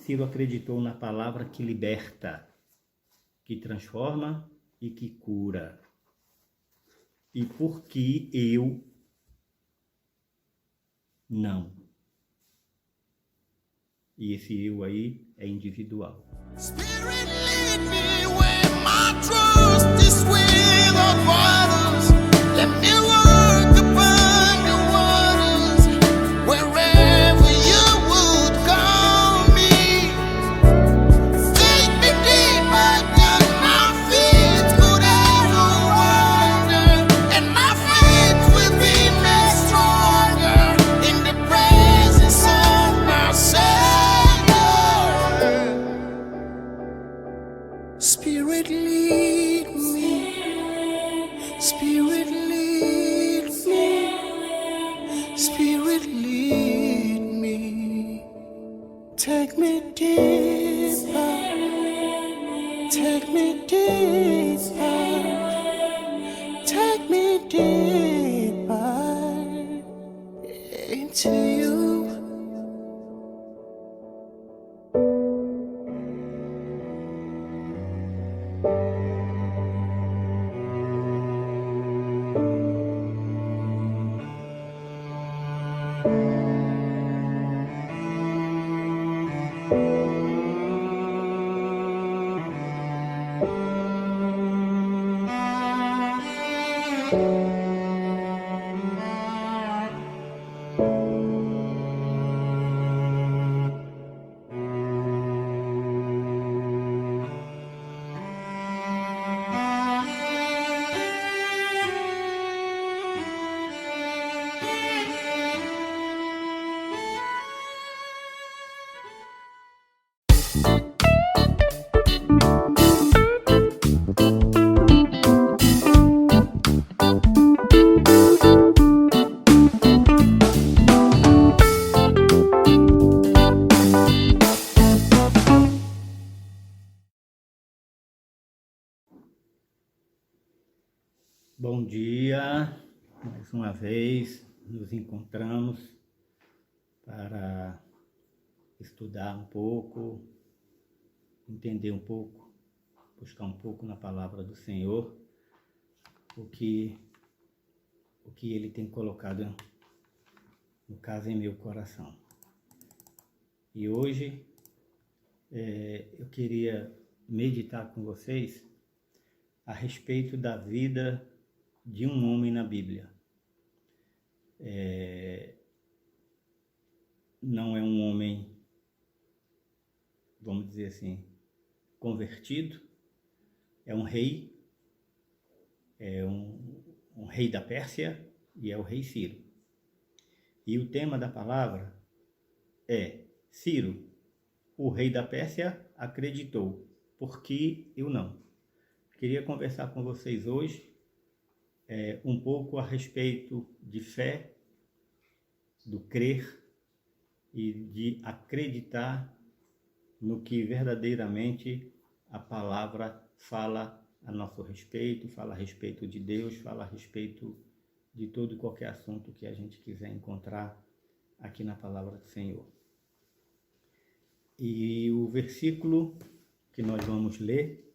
Ciro acreditou na palavra que liberta, que transforma e que cura. E por que eu não? E esse eu aí é individual. Spirit, lead me where my trust is without waters. Let me walk upon the waters wherever you would call me. Take me deeper than my feet could ever wander, and my faith will be made stronger in the presence of my Savior. Spirit lead me, Spirit lead me, Spirit lead me. Take me deeper, take me deeper, take me deeper into you. Bom dia, mais uma vez nos encontramos para estudar um pouco, entender um pouco, buscar um pouco na palavra do Senhor, o que Ele tem colocado, no caso, em meu coração. E hoje eu queria meditar com vocês a respeito da vida de um homem na Bíblia. Não é um homem, vamos dizer assim, convertido, é um rei, um rei da Pérsia, e é o rei Ciro. E o tema da palavra é: Ciro, o rei da Pérsia, acreditou, por que eu não? Queria conversar com vocês hoje um pouco a respeito de fé, do crer e de acreditar no que verdadeiramente a palavra fala a nosso respeito, fala a respeito de Deus, fala a respeito de todo e qualquer assunto que a gente quiser encontrar aqui na palavra do Senhor. E o versículo que nós vamos ler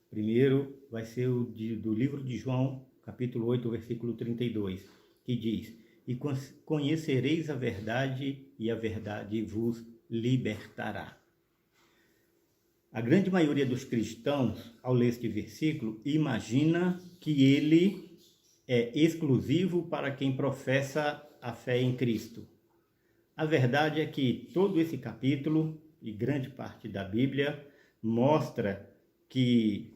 primeiro vai ser do livro de João, capítulo 8, versículo 32, que diz: E conhecereis a verdade, e a verdade vos libertará. A grande maioria dos cristãos, ao ler este versículo, imagina que ele é exclusivo para quem professa a fé em Cristo. A verdade é que todo esse capítulo, e grande parte da Bíblia, mostra que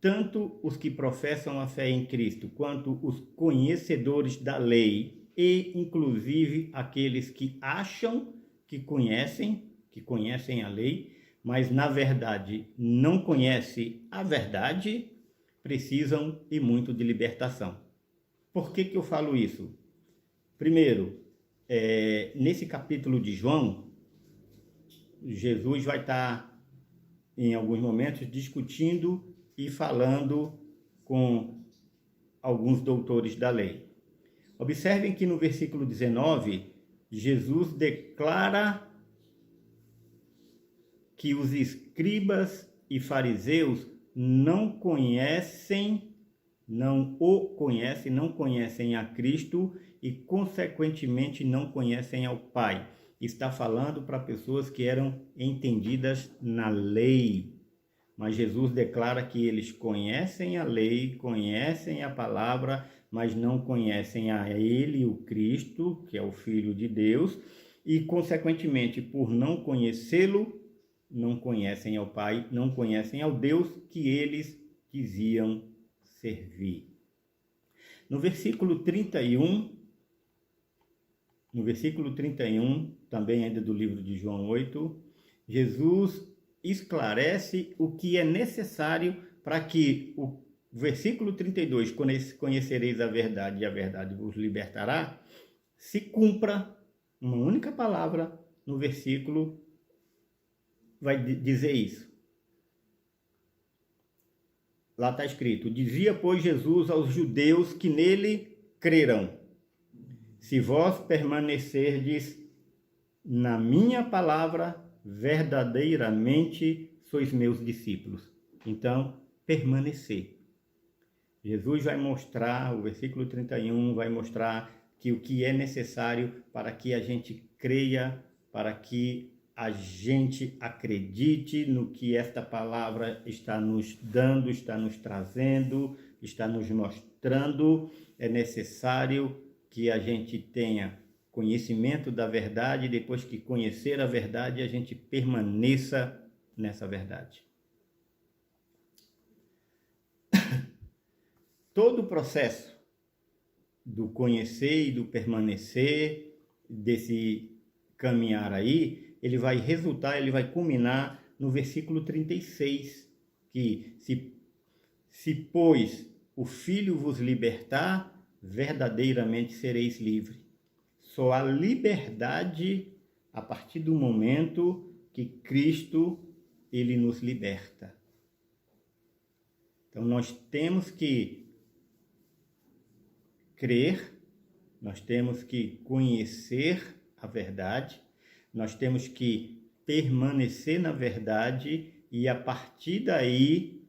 tanto os que professam a fé em Cristo, quanto os conhecedores da lei, e inclusive aqueles que acham que conhecem a lei, mas na verdade não conhecem a verdade, precisam e muito de libertação. Por que eu falo isso? Primeiro, nesse capítulo de João, Jesus vai estar em alguns momentos discutindo e falando com alguns doutores da lei. Observem que no versículo 19, Jesus declara que os escribas e fariseus não conhecem a Cristo e, consequentemente, não conhecem ao Pai. Está falando para pessoas que eram entendidas na lei. Mas Jesus declara que eles conhecem a lei, conhecem a palavra, mas não conhecem a Ele, o Cristo, que é o Filho de Deus, e, consequentemente, por não conhecê-lo, não conhecem ao Pai, não conhecem ao Deus que eles diziam servir. No versículo 31, também ainda do livro de João 8, Jesus esclarece o que é necessário para que o versículo 32, conhecereis a verdade e a verdade vos libertará, se cumpra uma única palavra no versículo vai dizer isso. Lá está escrito: dizia, pois, Jesus aos judeus que nele crerão: se vós permanecerdes na minha palavra, verdadeiramente sois meus discípulos. Então, permanecer. Jesus vai mostrar, o versículo 31 vai mostrar que o que é necessário para que a gente creia, para que a gente acredite no que esta palavra está nos dando, está nos trazendo, está nos mostrando. É necessário que a gente tenha conhecimento da verdade, e depois que conhecer a verdade, a gente permaneça nessa verdade. Todo o processo do conhecer e do permanecer, desse caminhar aí, ele vai resultar, ele vai culminar no versículo 36, que se pois o Filho vos libertar, verdadeiramente sereis livres. Só há liberdade a partir do momento que Cristo, ele nos liberta. Então nós temos que crer, nós temos que conhecer a verdade, nós temos que permanecer na verdade e a partir daí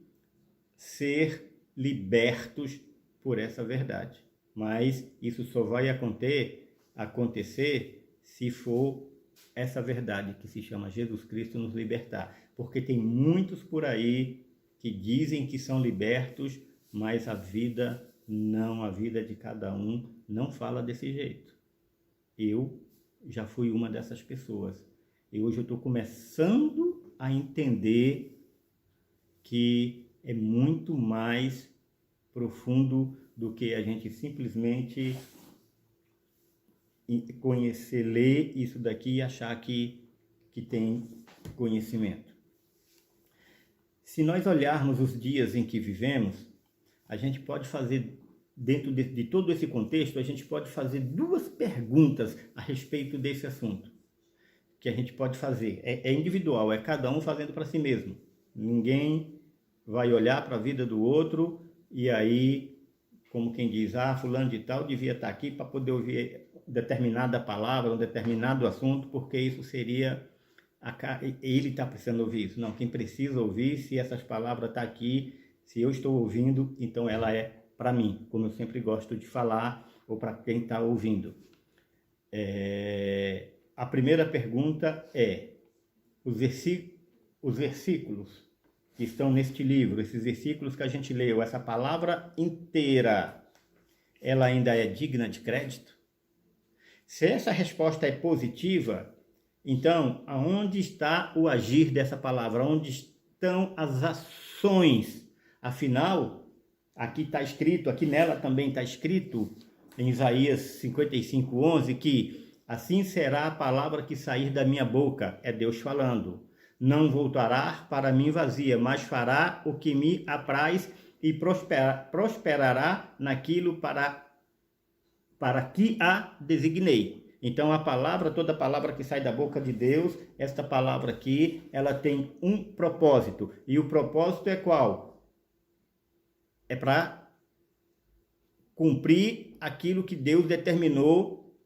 ser libertos por essa verdade. Mas isso só vai acontecer se for essa verdade que se chama Jesus Cristo nos libertar. Porque tem muitos por aí que dizem que são libertos, mas a vida de cada um não fala desse jeito. Eu já fui uma dessas pessoas. E hoje eu estou começando a entender que é muito mais profundo do que a gente simplesmente conhecer, ler isso daqui e achar que tem conhecimento. Se nós olharmos os dias em que vivemos, a gente pode fazer, dentro de todo esse contexto, a gente pode fazer duas perguntas a respeito desse assunto. Que a gente pode fazer. É individual, é cada um fazendo para si mesmo. Ninguém vai olhar para a vida do outro e aí, como quem diz, fulano de tal devia estar aqui para poder ouvir determinada palavra, um determinado assunto, porque isso seria... ele está precisando ouvir isso. Não, quem precisa ouvir, se essas palavras estão aqui, se eu estou ouvindo, então ela é para mim, como eu sempre gosto de falar, ou para quem está ouvindo. A primeira pergunta é, os versículos que estão neste livro, esses versículos que a gente leu, essa palavra inteira, ela ainda é digna de crédito? Se essa resposta é positiva, então, aonde está o agir dessa palavra? Onde estão as ações? Afinal, aqui está escrito, aqui nela também está escrito, em Isaías 55:11, que assim será a palavra que sair da minha boca, é Deus falando. Não voltará para mim vazia, mas fará o que me apraz e prosperará naquilo para que a designei. Então a palavra, toda palavra que sai da boca de Deus, esta palavra aqui, ela tem um propósito. E o propósito é qual? É para cumprir aquilo que Deus determinou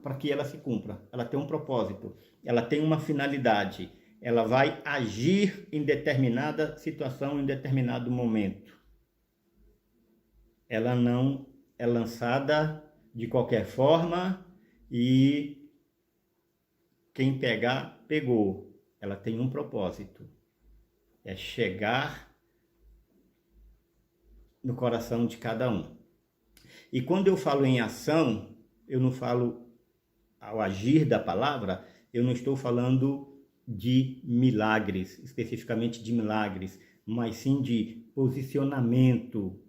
para que ela se cumpra. Ela tem um propósito, ela tem uma finalidade, ela vai agir em determinada situação, em determinado momento. Ela não é lançada de qualquer forma e quem pegar, pegou. Ela tem um propósito, é chegar no coração de cada um. E quando eu falo em ação, eu não falo ao agir da palavra, eu não estou falando de milagres, especificamente de milagres, mas sim de posicionamento,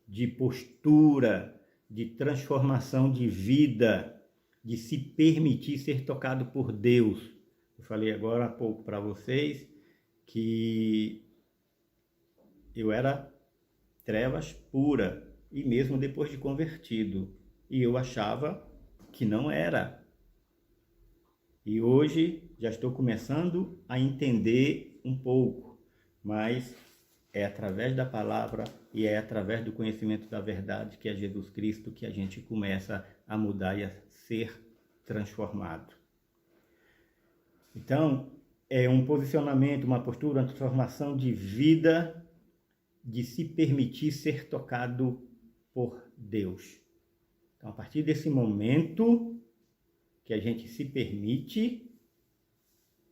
de postura, de transformação de vida, de se permitir ser tocado por Deus. Eu falei agora há pouco para vocês que eu era trevas pura, e mesmo depois de convertido, e eu achava que não era. E hoje já estou começando a entender um pouco, mas é através da palavra e é através do conhecimento da verdade, que é Jesus Cristo, que a gente começa a mudar e a ser transformado. Então, é um posicionamento, uma postura, uma transformação de vida, de se permitir ser tocado por Deus. Então, a partir desse momento que a gente se permite,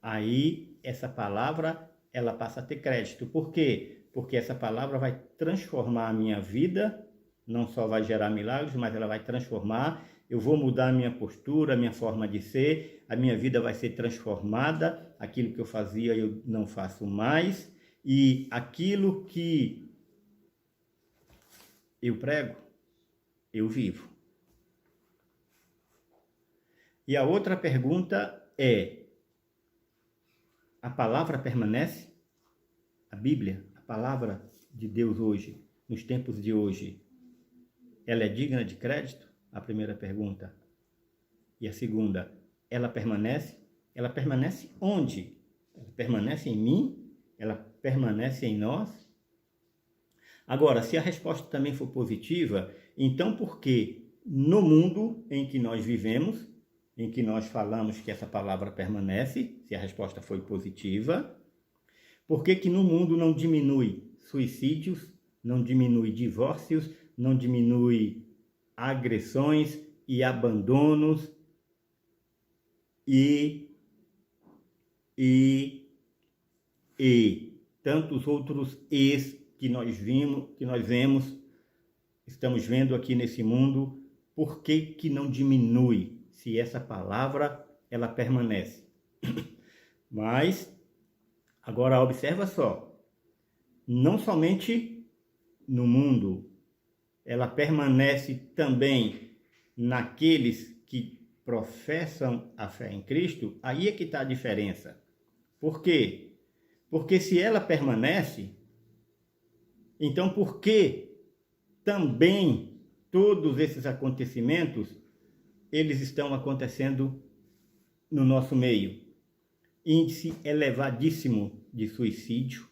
aí essa palavra ela passa a ter crédito. Por quê? Porque essa palavra vai transformar a minha vida, não só vai gerar milagres, mas ela vai transformar. Eu vou mudar a minha postura, a minha forma de ser, a minha vida vai ser transformada, aquilo que eu fazia eu não faço mais, e aquilo que eu prego, eu vivo. E a outra pergunta é: a palavra permanece? A Bíblia, a palavra de Deus hoje, nos tempos de hoje, ela é digna de crédito? A primeira pergunta. E a segunda, ela permanece? Ela permanece onde? Ela permanece em mim? Ela permanece em nós? Agora, se a resposta também for positiva, então por que no mundo em que nós vivemos, em que nós falamos que essa palavra permanece, se a resposta foi positiva, por que no mundo não diminui suicídios, não diminui divórcios, não diminui agressões e abandonos e tantos outros que nós vemos, estamos vendo aqui nesse mundo? Por que não diminui, se essa palavra ela permanece? Mas agora observa só, não somente no mundo, ela permanece também naqueles que professam a fé em Cristo. Aí é que está a diferença. Por quê? Porque se ela permanece, então por que também todos esses acontecimentos, eles estão acontecendo no nosso meio? Índice elevadíssimo de suicídio,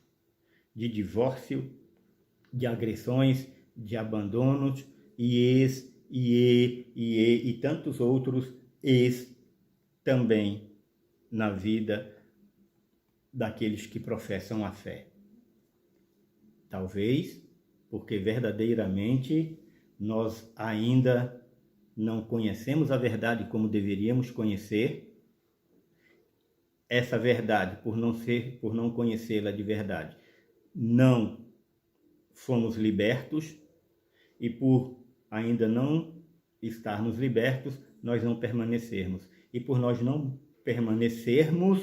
de divórcio, de agressões, de abandonos e tantos outros também na vida daqueles que professam a fé. Talvez porque verdadeiramente nós ainda não conhecemos a verdade como deveríamos conhecer. Essa verdade, por não conhecê-la de verdade, não fomos libertos, e por ainda não estarmos libertos, nós não permanecermos. E por nós não permanecermos,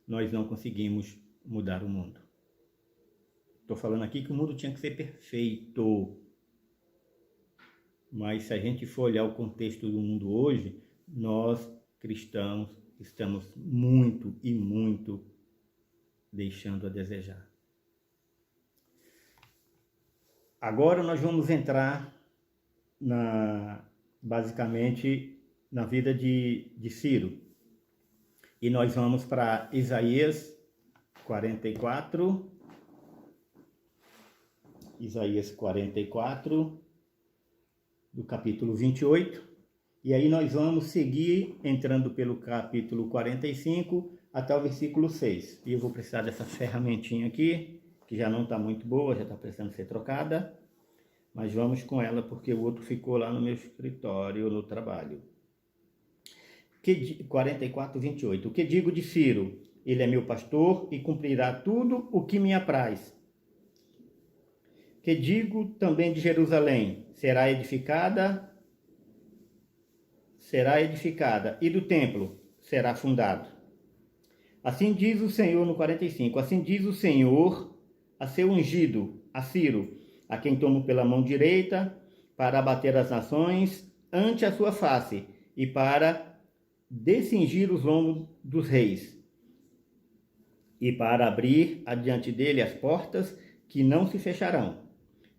nós não conseguimos mudar o mundo. Estou falando aqui que o mundo tinha que ser perfeito. Mas se a gente for olhar o contexto do mundo hoje, nós, cristãos, estamos muito e muito deixando a desejar. Agora nós vamos entrar basicamente na vida de Ciro. E nós vamos para Isaías 44. Isaías 44, do capítulo 28 E aí nós vamos seguir entrando pelo capítulo 45 até o versículo 6. E eu vou precisar dessa ferramentinha aqui, que já não está muito boa, já está precisando ser trocada. Mas vamos com ela, porque o outro ficou lá no meu escritório, no trabalho. 44, 28. O que digo de Ciro? Ele é meu pastor e cumprirá tudo o que me apraz. Que digo também de Jerusalém? Será edificada, e do templo será fundado. Assim diz o Senhor no 45. Assim diz o Senhor a seu ungido, a Ciro, a quem tomo pela mão direita, para abater as nações ante a sua face, e para descingir os lombos dos reis, e para abrir adiante dele as portas que não se fecharão.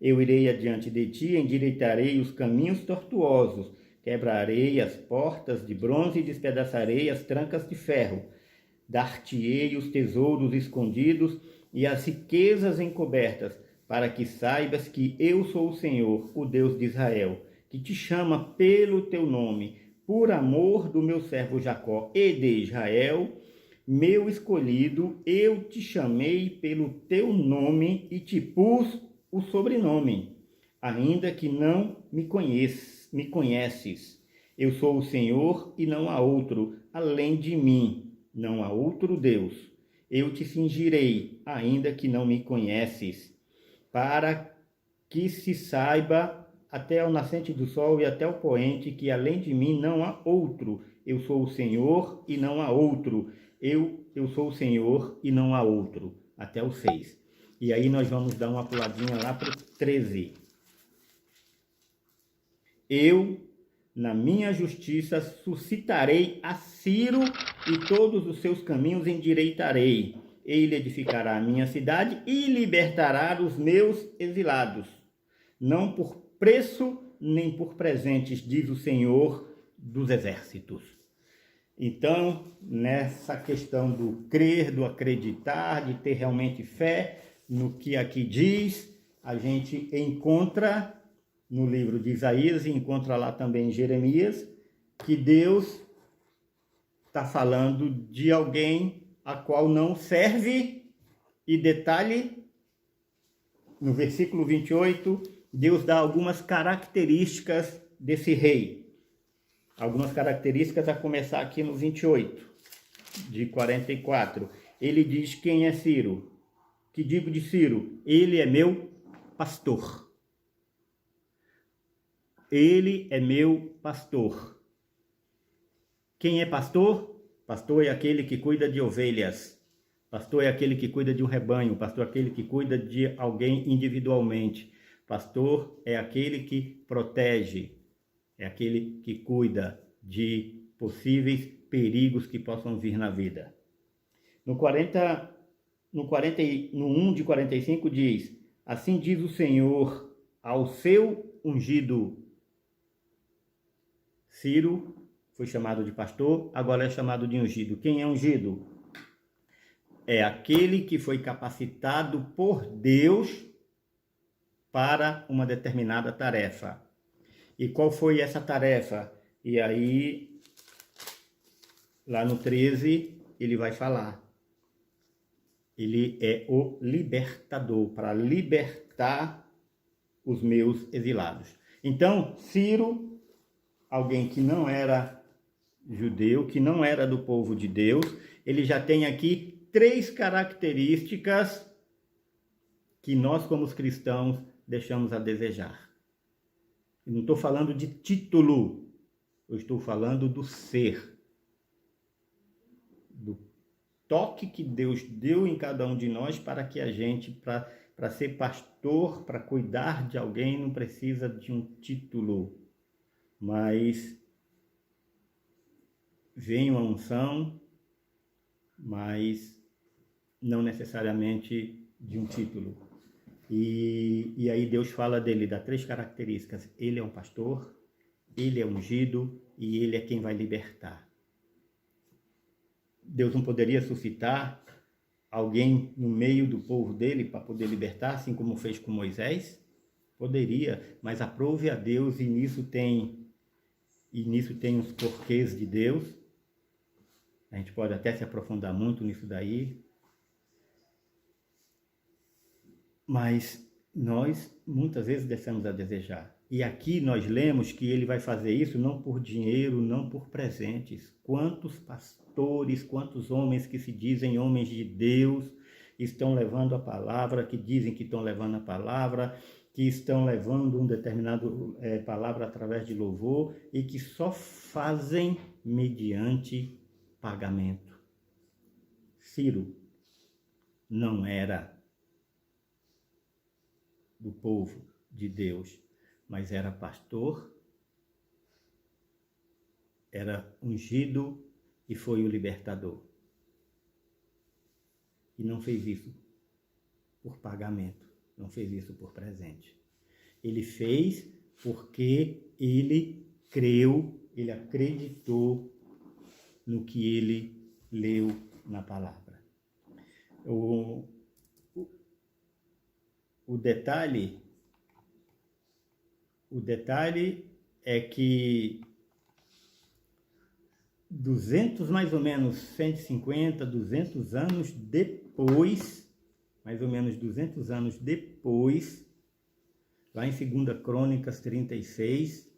Eu irei adiante de ti, endireitarei os caminhos tortuosos, quebrarei as portas de bronze e despedaçarei as trancas de ferro. Dar-te-ei os tesouros escondidos e as riquezas encobertas, para que saibas que eu sou o Senhor, o Deus de Israel, que te chama pelo teu nome, por amor do meu servo Jacó e de Israel, meu escolhido. Eu te chamei pelo teu nome e te pus o sobrenome, ainda que não me conheces. Eu sou o Senhor e não há outro além de mim, não há outro Deus. Eu te cingirei, ainda que não me conheces, para que se saiba até ao nascente do sol e até o poente, que além de mim não há outro. Eu sou o Senhor e não há outro. Eu sou o Senhor e não há outro. Até o 6. E aí nós vamos dar uma puladinha lá para o 13. Eu, na minha justiça, suscitarei a Ciro e todos os seus caminhos endireitarei. Ele edificará a minha cidade e libertará os meus exilados. Não por preço nem por presentes, diz o Senhor dos exércitos. Então, nessa questão do crer, do acreditar, de ter realmente fé no que aqui diz, a gente encontra no livro de Isaías e encontra lá também em Jeremias, que Deus está falando de alguém a qual não serve. E detalhe, no versículo 28, Deus dá algumas características desse rei. Algumas características a começar aqui no 28, de 44. Ele diz quem é Ciro. Que digo de Ciro? Ele é meu pastor. Ele é meu pastor. Quem é pastor? Pastor é aquele que cuida de ovelhas. Pastor é aquele que cuida de um rebanho. Pastor é aquele que cuida de alguém individualmente. Pastor é aquele que protege. É aquele que cuida de possíveis perigos que possam vir na vida. No 1 de 45 diz: assim diz o Senhor ao seu ungido. Ciro foi chamado de pastor, agora é chamado de ungido. Quem é ungido? É aquele que foi capacitado por Deus para uma determinada tarefa. E qual foi essa tarefa? E aí, lá no 13, ele vai falar. Ele é o libertador, para libertar os meus exilados. Então, Ciro, alguém que não era judeu, que não era do povo de Deus, ele já tem aqui 3 características que nós, como os cristãos, deixamos a desejar. Eu não estou falando de título, eu estou falando do ser, do toque que Deus deu em cada um de nós para que a gente, para ser pastor, para cuidar de alguém, não precisa de um título, mas vem uma unção, mas não necessariamente de um título. E aí Deus fala dele, dá 3 características. Ele é um pastor, ele é ungido e ele é quem vai libertar. Deus não poderia suscitar alguém no meio do povo dele para poder libertar, assim como fez com Moisés? Poderia, mas aprove a Deus, e nisso tem e nisso tem os porquês de Deus. A gente pode até se aprofundar muito nisso daí. Mas nós muitas vezes deixamos a desejar. E aqui nós lemos que ele vai fazer isso não por dinheiro, não por presentes. Quantos pastores, quantos homens que se dizem homens de Deus estão levando a palavra, que dizem que estão levando a palavra, que estão levando um determinado palavra através de louvor e que só fazem mediante pagamento. Ciro não era do povo de Deus, mas era pastor, era ungido e foi o libertador. E não fez isso por pagamento, não fez isso por presente. Ele fez porque ele creu, ele acreditou no que ele leu na palavra. O detalhe é que 200, mais ou menos 150, 200 anos depois, mais ou menos 200 anos depois, lá em 2 Crônicas 36,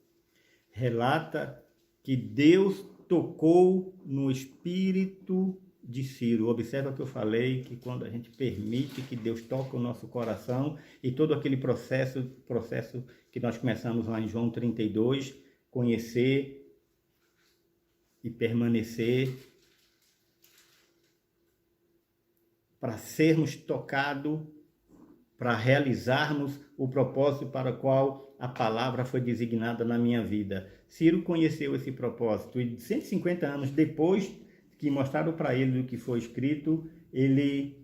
relata que Deus tocou no espírito de Ciro. Observa que eu falei que quando a gente permite que Deus toque o nosso coração e todo aquele processo que nós começamos lá em João 32, conhecer e permanecer, para sermos tocados, para realizarmos o propósito para o qual a palavra foi designada na minha vida. Ciro conheceu esse propósito e 150 anos depois que mostraram para ele o que foi escrito, ele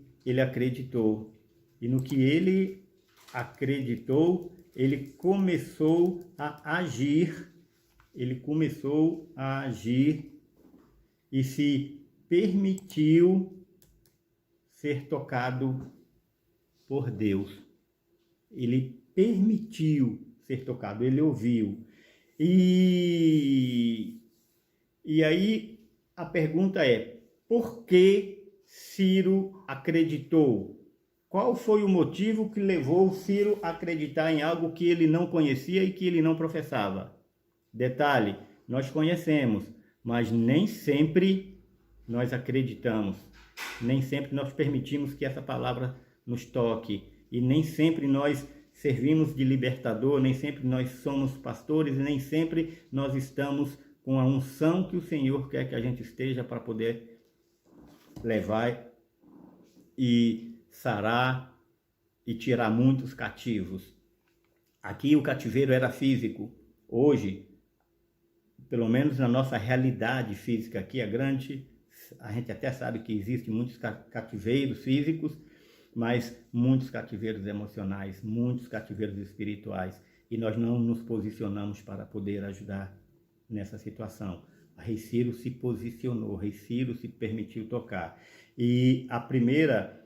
acreditou. E no que ele acreditou, ele começou a agir, e se permitiu ser tocado por Deus. Ele permitiu ser tocado, ele ouviu. E aí a pergunta é, por que Ciro acreditou? Qual foi o motivo que levou Ciro a acreditar em algo que ele não conhecia e que ele não professava? Detalhe, nós conhecemos, mas nem sempre nós acreditamos. Nem sempre nós permitimos que essa palavra nos toque. E nem sempre nós servimos de libertador, nem sempre nós somos pastores, nem sempre nós estamos com a unção que o Senhor quer que a gente esteja para poder levar e sarar e tirar muitos cativos. Aqui o cativeiro era físico. Hoje, pelo menos na nossa realidade física aqui, a gente até sabe que existem muitos cativeiros físicos, mas muitos cativeiros emocionais, muitos cativeiros espirituais, e nós não nos posicionamos para poder ajudar nessa situação. Rei Ciro se posicionou, Rei Ciro se permitiu tocar. E a primeira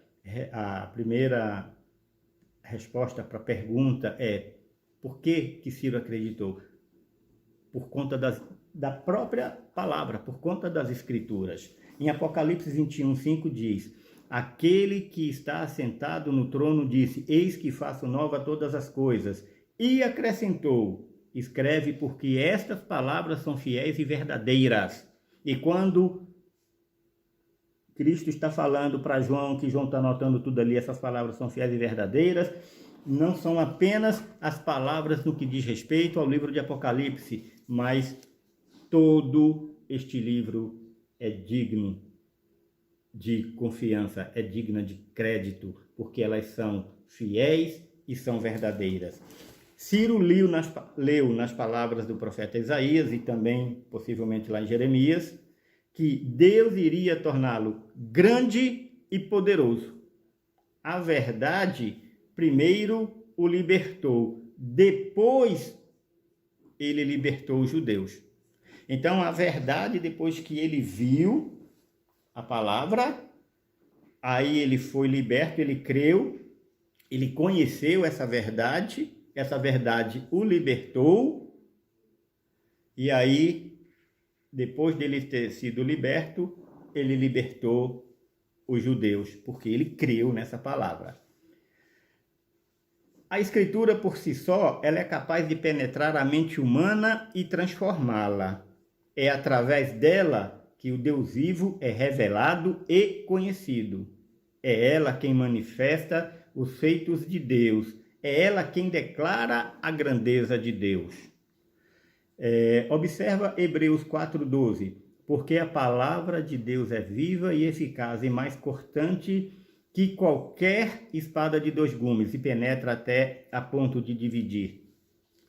resposta para a pergunta é: por que Ciro acreditou? Por conta da própria palavra, por conta das escrituras. Em Apocalipse 21:5 diz: aquele que está assentado no trono disse: eis que faço nova todas as coisas. E acrescentou: escreve, porque estas palavras são fiéis e verdadeiras. E quando Cristo está falando para João, que João está anotando tudo ali, essas palavras são fiéis e verdadeiras, não são apenas as palavras no que diz respeito ao livro de Apocalipse, mas todo este livro é digno de confiança, é digna de crédito, porque elas são fiéis e são verdadeiras. Ciro leu nas palavras do profeta Isaías e também, possivelmente lá em Jeremias, que Deus iria torná-lo grande e poderoso. A verdade, primeiro o libertou, depois ele libertou os judeus. Então, a verdade, depois que ele viu a palavra, aí ele foi liberto, ele creu, ele conheceu essa verdade o libertou, E aí, depois dele ter sido liberto, ele libertou os judeus, porque ele creu nessa palavra. A escritura por si só, ela é capaz de penetrar a mente humana e transformá-la. É através dela que o Deus vivo é revelado e conhecido. É ela quem manifesta os feitos de Deus. É ela quem declara a grandeza de Deus. Observa Hebreus 4:12. Porque a palavra de Deus é viva e eficaz e mais cortante que qualquer espada de 2 gumes e penetra até a ponto de dividir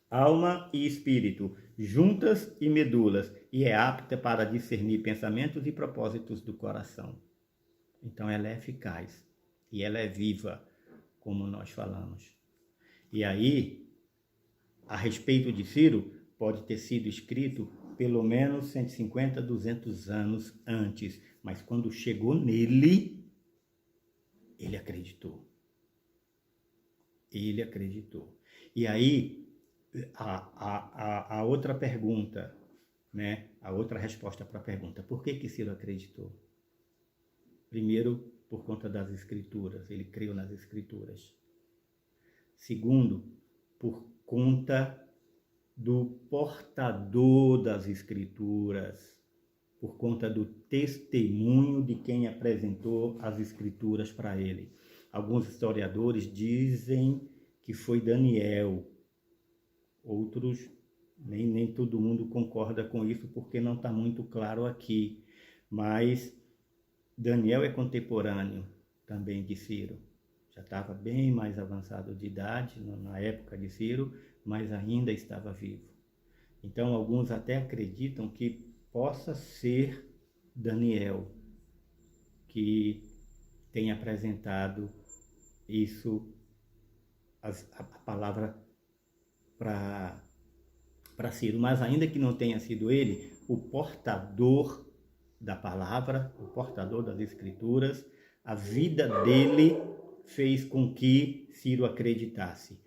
alma e espírito, juntas e medulas, e é apta para discernir pensamentos e propósitos do coração. Então ela é eficaz e ela é viva, como nós falamos. E aí, a respeito de Ciro, pode ter sido escrito pelo menos 150, 200 anos antes, mas quando chegou nele, ele acreditou. Ele acreditou. E aí, a outra pergunta, né? A outra resposta para a pergunta, por que Ciro acreditou? Primeiro, por conta das escrituras, ele creu nas escrituras. Segundo, por conta do portador das escrituras, por conta do testemunho de quem apresentou as escrituras para ele. Alguns historiadores dizem que foi Daniel. Outros, nem todo mundo concorda com isso, porque não está muito claro aqui. Mas Daniel é contemporâneo também de Ciro. Já estava bem mais avançado de idade na época de Ciro, mas ainda estava vivo. Então, alguns até acreditam que possa ser Daniel que tenha apresentado isso, a palavra para Ciro. Mas ainda que não tenha sido ele, o portador da palavra, o portador das escrituras, a vida dele fez com que Ciro acreditasse.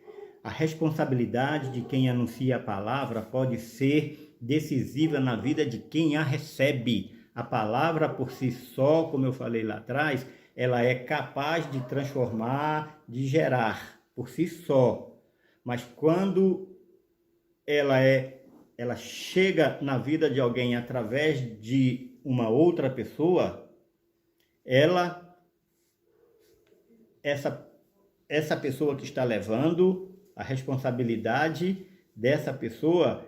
A responsabilidade de quem anuncia a palavra pode ser decisiva na vida de quem a recebe. A palavra por si só, como eu falei lá atrás, ela é capaz de transformar, de gerar por si só. Mas quando ela chega na vida de alguém através de uma outra pessoa, essa pessoa que está levando a responsabilidade dessa pessoa,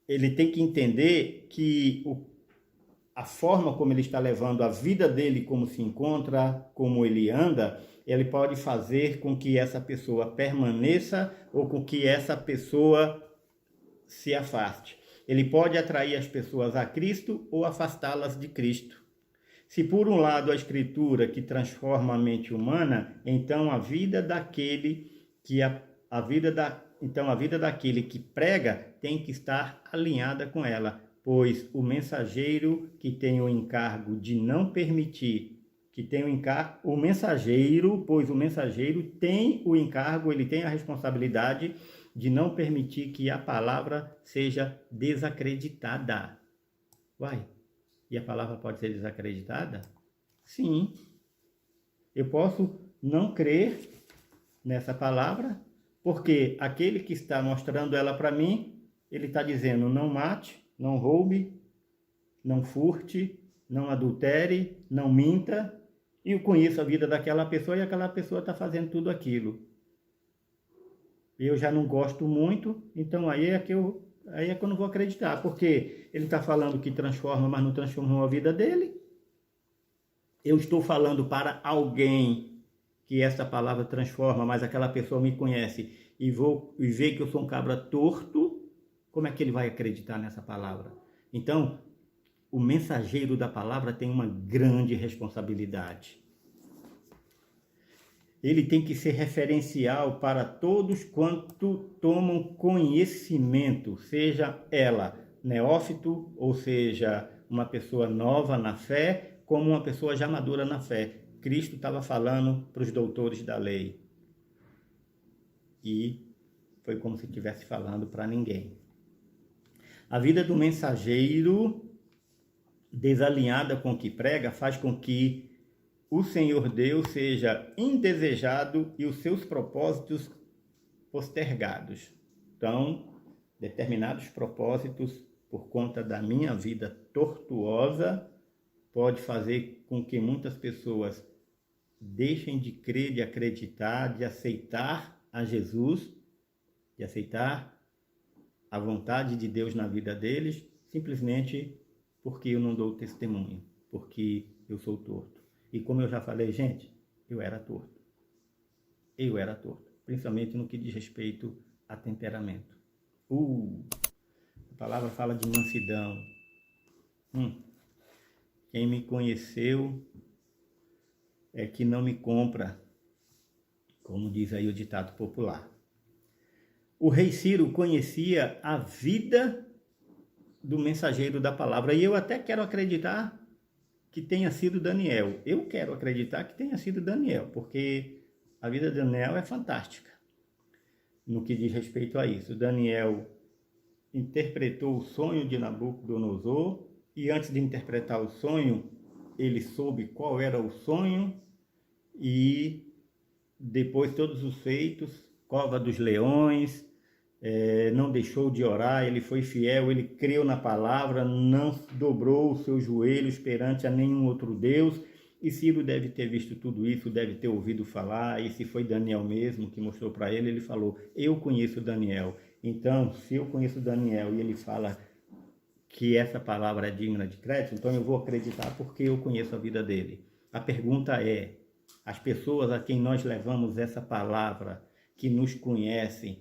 ele tem que entender que a forma como ele está levando a vida dele, como se encontra, como ele anda, ele pode fazer com que essa pessoa permaneça ou com que essa pessoa se afaste. Ele pode atrair as pessoas a Cristo ou afastá-las de Cristo. Se por um lado a Escritura que transforma a mente humana, então a vida daquele que prega tem que estar alinhada com ela, pois o mensageiro que tem o encargo de não permitir, o mensageiro tem o encargo, ele tem a responsabilidade de não permitir que a palavra seja desacreditada. E a palavra pode ser desacreditada? Sim. Eu posso não crer nessa palavra, porque aquele que está mostrando ela para mim, ele está dizendo: não mate, não roube, não furte, não adultere, não minta. E eu conheço a vida daquela pessoa e aquela pessoa está fazendo tudo aquilo. Eu já não gosto muito, então aí é que eu não vou acreditar, porque ele está falando que transforma, mas não transformou a vida dele. Eu estou falando para alguém que essa palavra transforma, mas aquela pessoa me conhece e vê que eu sou um cabra torto, como é que ele vai acreditar nessa palavra? Então, o mensageiro da palavra tem uma grande responsabilidade. Ele tem que ser referencial para todos quanto tomam conhecimento, seja ela neófito, ou seja, uma pessoa nova na fé, como uma pessoa já madura na fé. Cristo estava falando para os doutores da lei. E foi como se estivesse falando para ninguém. A vida do mensageiro, desalinhada com o que prega, faz com que o Senhor Deus seja indesejado e os seus propósitos postergados. Então, determinados propósitos, por conta da minha vida tortuosa, pode fazer com que muitas pessoas deixem de crer, de acreditar, de aceitar a Jesus, de aceitar a vontade de Deus na vida deles, simplesmente porque eu não dou testemunho, porque eu sou torto. E como eu já falei, gente, eu era torto. Eu era torto, principalmente no que diz respeito a temperamento. A palavra fala de mansidão. Quem me conheceu é que não me compra, como diz aí o ditado popular. O rei Ciro conhecia a vida do mensageiro da palavra, e eu até quero acreditar que tenha sido Daniel. Eu quero acreditar que tenha sido Daniel, porque a vida de Daniel é fantástica no que diz respeito a isso. Daniel interpretou o sonho de Nabucodonosor, e antes de interpretar o sonho, ele soube qual era o sonho, e depois todos os feitos, cova dos leões, não deixou de orar, ele foi fiel, ele creu na palavra, não dobrou os seus joelhos perante a nenhum outro Deus. E Ciro deve ter visto tudo isso, deve ter ouvido falar, e se foi Daniel mesmo que mostrou para ele, ele falou, eu conheço Daniel. Então, se eu conheço Daniel e ele fala que essa palavra é digna de crédito, então eu vou acreditar porque eu conheço a vida dele. A pergunta é, as pessoas a quem nós levamos essa palavra, que nos conhecem,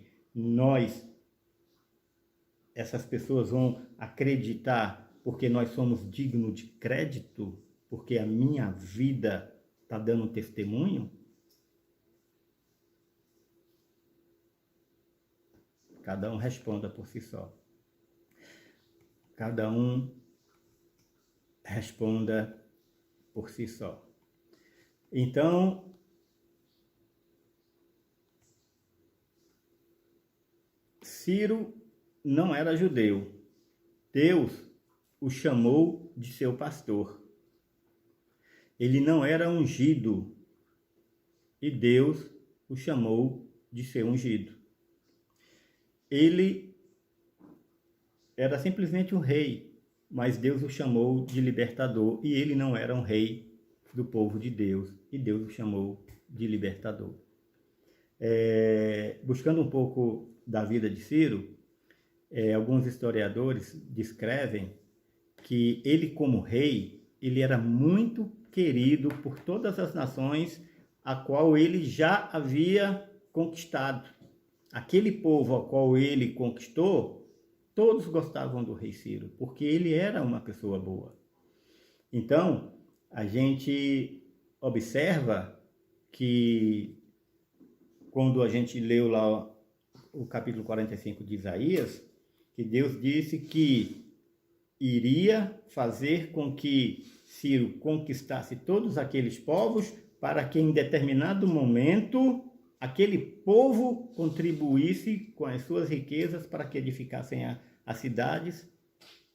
essas pessoas vão acreditar porque nós somos dignos de crédito? Porque a minha vida está dando testemunho? Cada um responda por si só. Cada um responda por si só. Então, Ciro não era judeu. Deus o chamou de seu pastor. Ele não era ungido e Deus o chamou de ser ungido. Ele era simplesmente um rei, mas Deus o chamou de libertador, e ele não era um rei do povo de Deus, e Deus o chamou de libertador. Buscando um pouco da vida de Ciro, alguns historiadores descrevem que ele, como rei, ele era muito querido por todas as nações a qual ele já havia conquistado. Aquele povo ao qual ele conquistou, todos gostavam do rei Ciro, porque ele era uma pessoa boa. Então, a gente observa que quando a gente leu lá o capítulo 45 de Isaías, que Deus disse que iria fazer com que Ciro conquistasse todos aqueles povos, para que em determinado momento aquele povo contribuísse com as suas riquezas para que edificassem as cidades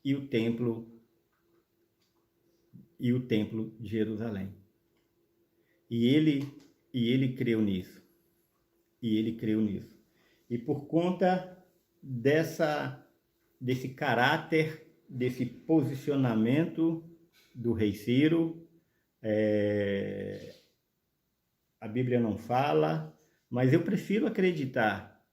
e o templo de Jerusalém. E ele creu nisso. E por conta desse caráter, desse posicionamento do rei Ciro, a Bíblia não fala, mas eu prefiro acreditar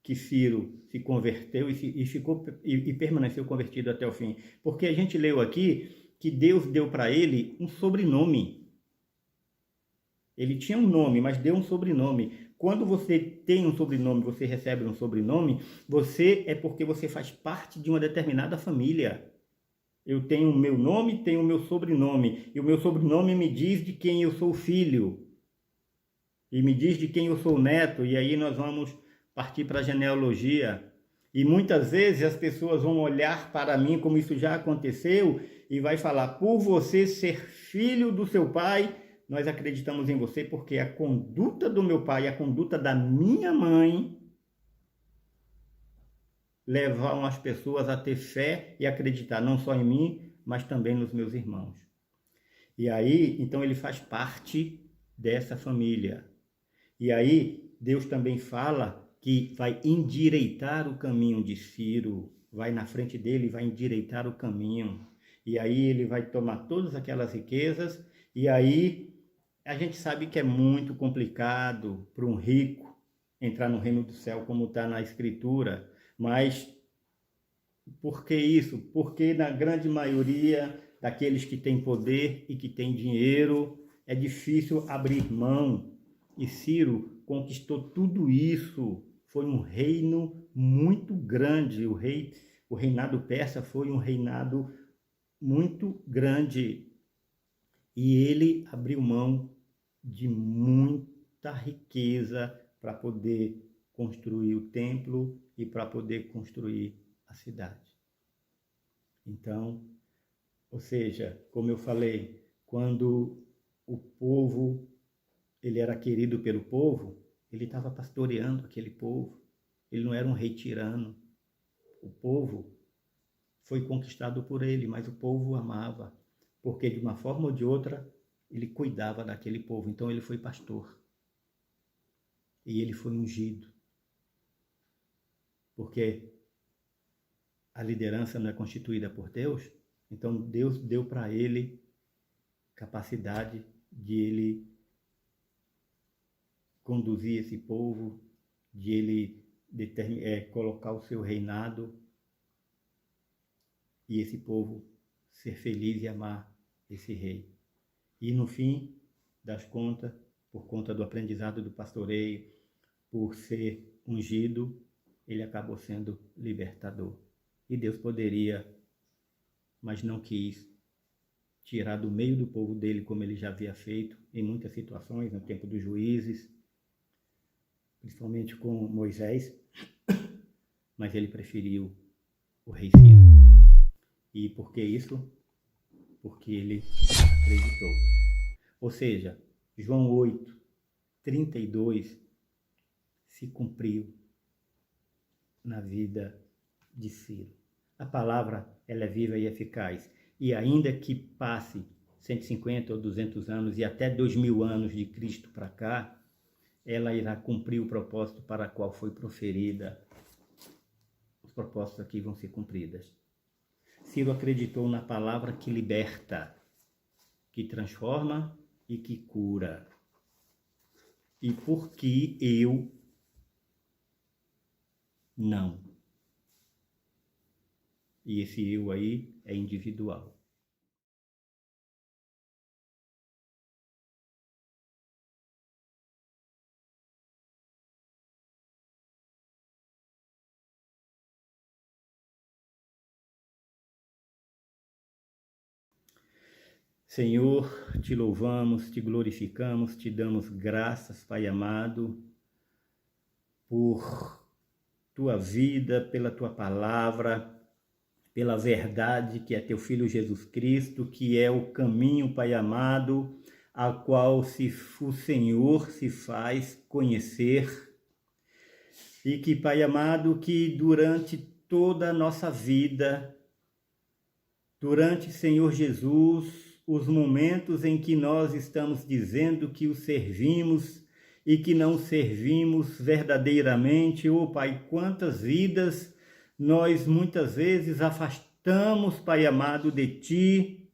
que Ciro se converteu e permaneceu convertido até o fim. Porque a gente leu aqui que Deus deu para ele um sobrenome. Ele tinha um nome, mas deu um sobrenome. Quando você tem um sobrenome, você recebe um sobrenome, é porque você faz parte de uma determinada família. Eu tenho o meu nome, tenho o meu sobrenome. E o meu sobrenome me diz de quem eu sou filho. E me diz de quem eu sou neto. E aí nós vamos partir para a genealogia. E muitas vezes as pessoas vão olhar para mim, como isso já aconteceu, e vai falar, por você ser filho do seu pai, nós acreditamos em você, porque a conduta do meu pai, a conduta da minha mãe, levam as pessoas a ter fé e acreditar não só em mim, mas também nos meus irmãos. E aí, então ele faz parte dessa família. E aí, Deus também fala que vai endireitar o caminho de Ciro, vai na frente dele e vai endireitar o caminho. E aí ele vai tomar todas aquelas riquezas, e aí a gente sabe que é muito complicado para um rico entrar no reino do céu, como está na Escritura, mas por que isso? Porque na grande maioria daqueles que têm poder e que têm dinheiro, é difícil abrir mão. E Ciro conquistou tudo isso. Foi um reino muito grande. O reinado persa foi um reinado muito grande. E ele abriu mão de muita riqueza para poder construir o templo e para poder construir a cidade. Então, ou seja, como eu falei, quando o povo, ele era querido pelo povo, ele estava pastoreando aquele povo. Ele não era um rei tirano. O povo foi conquistado por ele, mas o povo o amava, porque de uma forma ou de outra ele cuidava daquele povo. Então ele foi pastor. E ele foi ungido. Porque a liderança não é constituída por Deus, então Deus deu para ele capacidade de ele conduzir esse povo, de ele colocar o seu reinado e esse povo ser feliz e amar esse rei. E no fim das contas, por conta do aprendizado do pastoreio, por ser ungido, ele acabou sendo libertador. E Deus poderia, mas não quis, tirar do meio do povo dele, como ele já havia feito em muitas situações, no tempo dos juízes, principalmente com Moisés, mas ele preferiu o rei Ciro. E por que isso? Porque ele acreditou. Ou seja, João 8:32 se cumpriu na vida de Ciro. A palavra, ela é viva e eficaz. E ainda que passe 150 ou 200 anos e até 2000 anos de Cristo para cá, ela irá cumprir o propósito para o qual foi proferida. Os propósitos aqui vão ser cumpridos. Ciro acreditou na palavra que liberta, que transforma e que cura. E por que eu não? E esse eu aí é individual. Senhor, te louvamos, te glorificamos, te damos graças, Pai amado, por tua vida, pela tua palavra, pela verdade que é teu Filho Jesus Cristo, que é o caminho, Pai amado, a qual o Senhor se faz conhecer. E que, Pai amado, que durante toda a nossa vida, durante, Senhor Jesus, os momentos em que nós estamos dizendo que o servimos e que não servimos verdadeiramente, Pai, quantas vidas nós muitas vezes afastamos, Pai amado, de Ti,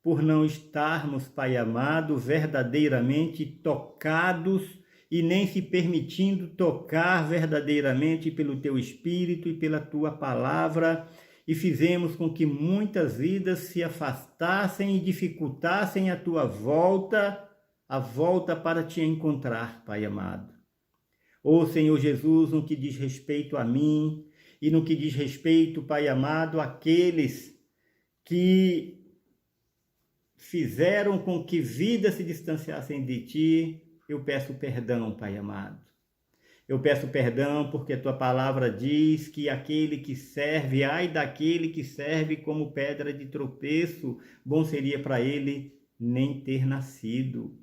por não estarmos, Pai amado, verdadeiramente tocados e nem se permitindo tocar verdadeiramente pelo Teu Espírito e pela Tua Palavra, e fizemos com que muitas vidas se afastassem e dificultassem a Tua volta, a volta para Te encontrar, Pai amado. Ó Senhor Jesus, no que diz respeito a mim e no que diz respeito, Pai amado, àqueles que fizeram com que vidas se distanciassem de Ti, eu peço perdão, Pai amado. Eu peço perdão porque a Tua palavra diz que aquele que serve, ai daquele que serve como pedra de tropeço, bom seria para ele nem ter nascido.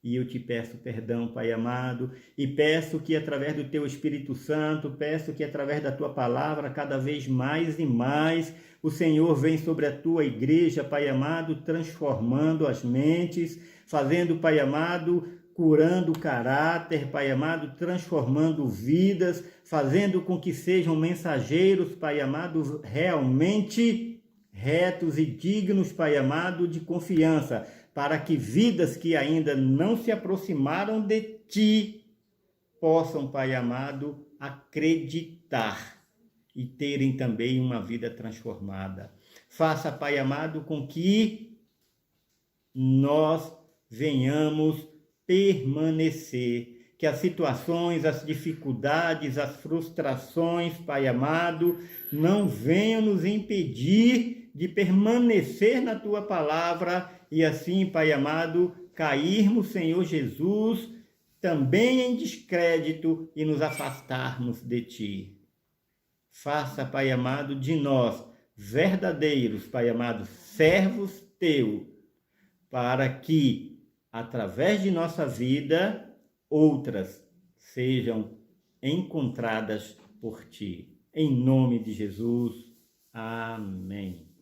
E eu te peço perdão, Pai amado, e peço que através do Teu Espírito Santo, peço que através da Tua palavra, cada vez mais e mais, o Senhor vem sobre a Tua igreja, Pai amado, transformando as mentes, fazendo, Pai amado, curando o caráter, Pai amado, transformando vidas, fazendo com que sejam mensageiros, Pai amado, realmente retos e dignos, Pai amado, de confiança, para que vidas que ainda não se aproximaram de Ti possam, Pai amado, acreditar e terem também uma vida transformada. Faça, Pai amado, com que nós venhamos permanecer, que as situações, as dificuldades, as frustrações, Pai amado, não venham nos impedir de permanecer na Tua palavra e assim, Pai amado, cairmos, Senhor Jesus, também em descrédito e nos afastarmos de Ti. Faça, Pai amado, de nós verdadeiros, Pai amado, servos Teu, para que, através de nossa vida, outras sejam encontradas por Ti. Em nome de Jesus. Amém.